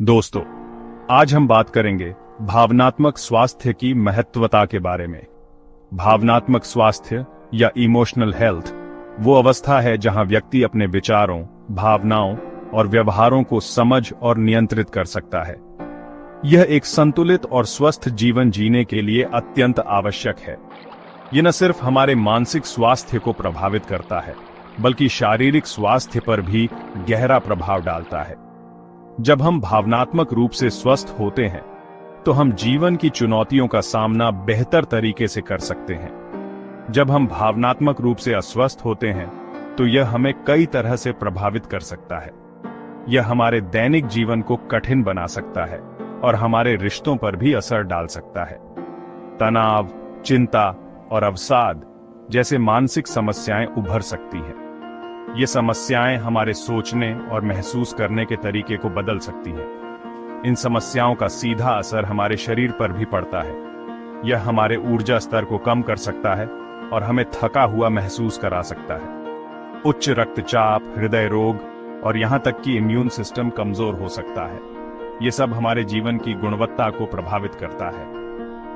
दोस्तों, आज हम बात करेंगे भावनात्मक स्वास्थ्य की महत्वता के बारे में। भावनात्मक स्वास्थ्य या इमोशनल हेल्थ वो अवस्था है जहां व्यक्ति अपने विचारों, भावनाओं और व्यवहारों को समझ और नियंत्रित कर सकता है। यह एक संतुलित और स्वस्थ जीवन जीने के लिए अत्यंत आवश्यक है। यह न सिर्फ हमारे मानसिक स्वास्थ्य को प्रभावित करता है, बल्कि शारीरिक स्वास्थ्य पर भी गहरा प्रभाव डालता है। जब हम भावनात्मक रूप से स्वस्थ होते हैं, तो हम जीवन की चुनौतियों का सामना बेहतर तरीके से कर सकते हैं। जब हम भावनात्मक रूप से अस्वस्थ होते हैं, तो यह हमें कई तरह से प्रभावित कर सकता है। यह हमारे दैनिक जीवन को कठिन बना सकता है और हमारे रिश्तों पर भी असर डाल सकता है। तनाव, चिंता और अवसाद जैसे मानसिक समस्याएं उभर सकती हैं। ये समस्याएं हमारे सोचने और महसूस करने के तरीके को बदल सकती हैं। इन समस्याओं का सीधा असर हमारे शरीर पर भी पड़ता है। यह हमारे ऊर्जा स्तर को कम कर सकता है और हमें थका हुआ महसूस करा सकता है। उच्च रक्तचाप, हृदय रोग और यहां तक कि इम्यून सिस्टम कमजोर हो सकता है। ये सब हमारे जीवन की गुणवत्ता को प्रभावित करता है।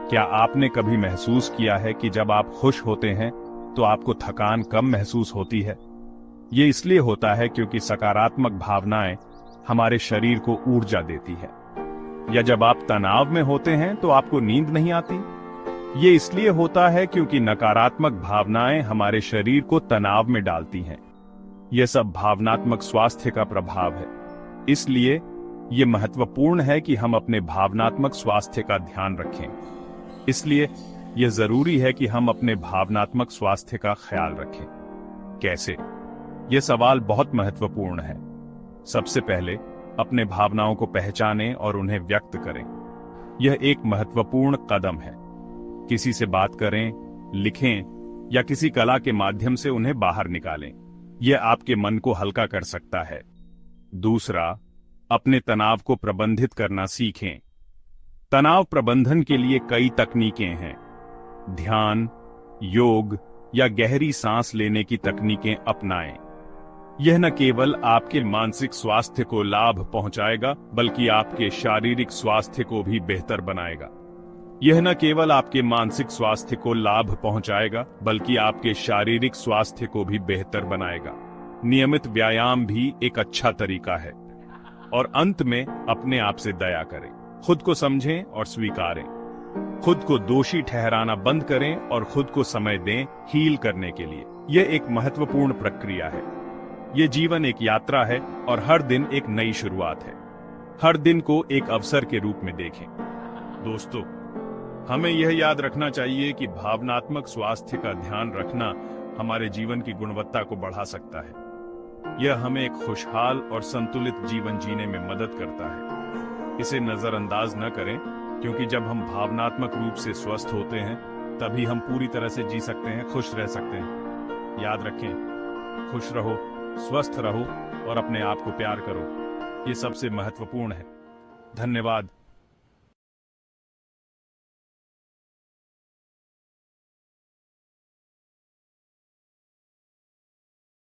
क्या आपने कभी महसूस किया है कि जब आप खुश होते हैं तो आपको थकान कम महसूस होती है? ये इसलिए होता है क्योंकि सकारात्मक भावनाएं हमारे शरीर को ऊर्जा देती है। या जब आप तनाव में होते हैं तो आपको नींद नहीं आती? ये इसलिए होता है क्योंकि नकारात्मक भावनाएं हमारे शरीर को तनाव में डालती हैं। यह सब भावनात्मक स्वास्थ्य का प्रभाव है। इसलिए यह महत्वपूर्ण है कि हम अपने भावनात्मक स्वास्थ्य का ध्यान रखें। इसलिए यह जरूरी है कि हम अपने भावनात्मक स्वास्थ्य का ख्याल रखें। कैसे? यह सवाल बहुत महत्वपूर्ण है। सबसे पहले अपने भावनाओं को पहचानें और उन्हें व्यक्त करें। यह एक महत्वपूर्ण कदम है। किसी से बात करें, लिखें या किसी कला के माध्यम से उन्हें बाहर निकालें। यह आपके मन को हल्का कर सकता है। दूसरा, अपने तनाव को प्रबंधित करना सीखें। तनाव प्रबंधन के लिए कई तकनीकें हैं। ध्यान, योग या गहरी सांस लेने की तकनीकें अपनाएं। यह न केवल आपके मानसिक स्वास्थ्य को लाभ पहुंचाएगा, बल्कि आपके शारीरिक स्वास्थ्य को भी बेहतर बनाएगा। यह न केवल आपके मानसिक स्वास्थ्य को लाभ पहुंचाएगा, बल्कि आपके शारीरिक स्वास्थ्य को भी बेहतर बनाएगा। नियमित व्यायाम भी एक अच्छा तरीका है। और अंत में अपने आप से दया करें। खुद को समझें और स्वीकारें। खुद को दोषी ठहराना बंद करें और खुद को समय दें हील करने के लिए। यह एक महत्वपूर्ण प्रक्रिया है। ये जीवन एक यात्रा है और हर दिन एक नई शुरुआत है। हर दिन को एक अवसर के रूप में देखें। दोस्तों, हमें यह याद रखना चाहिए कि भावनात्मक स्वास्थ्य का ध्यान रखना हमारे जीवन की गुणवत्ता को बढ़ा सकता है। यह हमें एक खुशहाल और संतुलित जीवन जीने में मदद करता है। इसे नजरअंदाज न करें, क्योंकि जब हम भावनात्मक रूप से स्वस्थ होते हैं, तभी हम पूरी तरह से जी सकते हैं, खुश रह सकते हैं। याद रखें, खुश रहो, स्वस्थ रहो और अपने आप को प्यार करो। ये सबसे महत्वपूर्ण है। धन्यवाद।